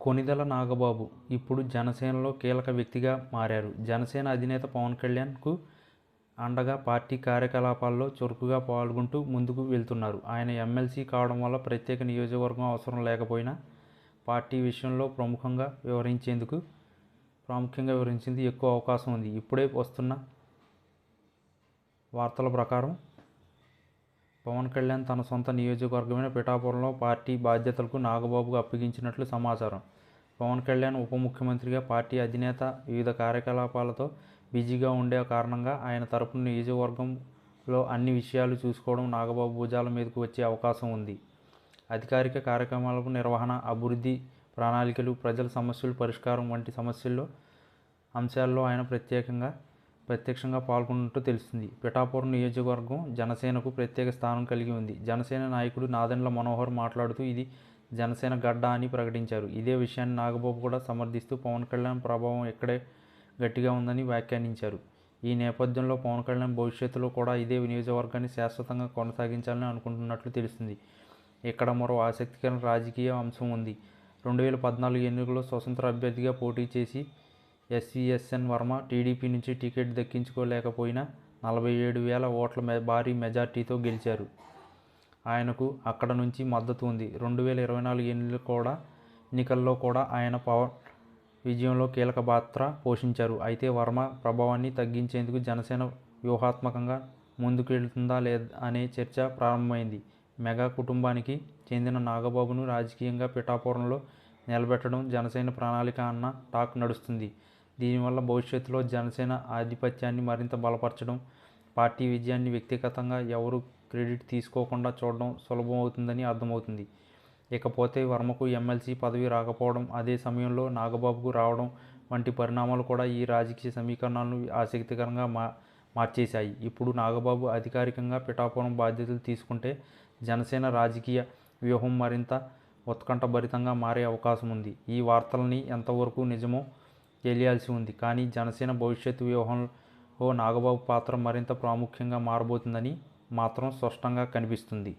కొణిదెల నాగబాబు ఇప్పుడు జనసేనలో కీలక వ్యక్తిగా మారారు. జనసేన అధినేత పవన్ కళ్యాణ్కు అండగా పార్టీ కార్యకలాపాల్లో చురుకుగా పాల్గొంటూ ముందుకు వెళ్తున్నారు. ఆయన ఎమ్మెల్సీ కావడం వల్ల ప్రత్యేక నియోజకవర్గం అవసరం లేకపోయినా పార్టీ విషయంలో ప్రాముఖ్యంగా వివరించేందుకు ఎక్కువ అవకాశం ఉంది. ఇప్పుడే వస్తున్న వార్తల ప్రకారం పవన్ కళ్యాణ్ తన సొంత నియోజకవర్గమైన పిఠాపురంలో పార్టీ బాధ్యతలకు నాగబాబుకు అప్పగించినట్లు సమాచారం. పవన్ కళ్యాణ్ ఉప ముఖ్యమంత్రిగా, పార్టీ అధినేత వివిధ కార్యకలాపాలతో బిజీగా ఉండే కారణంగా ఆయన తరపున నియోజకవర్గంలో అన్ని విషయాలు చూసుకోవడం నాగబాబు భుజాల మీదకు వచ్చే అవకాశం ఉంది. అధికారిక కార్యక్రమాల నిర్వహణ, అభివృద్ధి ప్రణాళికలు, ప్రజల సమస్యల పరిష్కారం వంటి అంశాల్లో ఆయన ప్రత్యక్షంగా పాల్గొన్నట్టు తెలుస్తుంది. పిఠాపురం నియోజకవర్గం జనసేనకు ప్రత్యేక స్థానం కలిగి ఉంది. జనసేన నాయకుడు నాదెండ్ల మనోహర్ మాట్లాడుతూ ఇది జనసేన గడ్డ అని ప్రకటించారు. ఇదే విషయాన్ని నాగబాబు కూడా సమర్థిస్తూ పవన్ కళ్యాణ్ ప్రభావం ఇక్కడే గట్టిగా ఉందని వ్యాఖ్యానించారు. ఈ నేపథ్యంలో పవన్ కళ్యాణ్ భవిష్యత్తులో కూడా ఇదే నియోజకవర్గాన్ని శాశ్వతంగా కొనసాగించాలని అనుకుంటున్నట్లు తెలుస్తుంది. ఇక్కడ మరో ఆసక్తికరమైన రాజకీయ అంశం ఉంది. 2014 ఎన్నికల్లో స్వతంత్ర అభ్యర్థిగా పోటీ చేసి ఎస్వీఎస్ఎన్ వర్మ టీడీపీ నుంచి టికెట్ దక్కించుకోలేకపోయినా 47,000 ఓట్ల భారీ మెజార్టీతో గెలిచారు. ఆయనకు అక్కడ నుంచి మద్దతు ఉంది. 2024 ఎన్నికల్లో కూడా ఆయన పవన్ విజయంలో కీలక పాత్ర పోషించారు. అయితే వర్మ ప్రభావాన్ని తగ్గించేందుకు జనసేన వ్యూహాత్మకంగా ముందుకెళ్తుందా లేదా అనే చర్చ ప్రారంభమైంది. మెగా కుటుంబానికి చెందిన నాగబాబును రాజకీయంగా పిఠాపురంలో నిలబెట్టడం జనసేన ప్రణాళిక అన్న టాక్ నడుస్తుంది. దీనివల్ల భవిష్యత్తులో జనసేన ఆధిపత్యాన్ని మరింత బలపరచడం, పార్టీ విజయాన్ని వ్యక్తిగతంగా ఎవరూ క్రెడిట్ తీసుకోకుండా చూడడం సులభమవుతుందని అర్థమవుతుంది. ఇకపోతే వర్మకు ఎమ్మెల్సీ పదవి రాకపోవడం, అదే సమయంలో నాగబాబుకు రావడం వంటి పరిణామాలు కూడా ఈ రాజకీయ సమీకరణాలను ఆసక్తికరంగా మార్చేశాయి. ఇప్పుడు నాగబాబు అధికారికంగా పిఠాపురం బాధ్యతలు తీసుకుంటే జనసేన రాజకీయ వ్యూహం మరింత ఉత్కంఠభరితంగా మారే అవకాశం ఉంది. ఈ వార్తలని ఎంతవరకు నిజమో తెలియాల్సి ఉంది. కానీ జనసేన భవిష్యత్తు వ్యూహంలో నాగబాబు పాత్ర మరింత ప్రాముఖ్యంగా మారబోతుందని మాత్రం స్పష్టంగా కనిపిస్తుంది.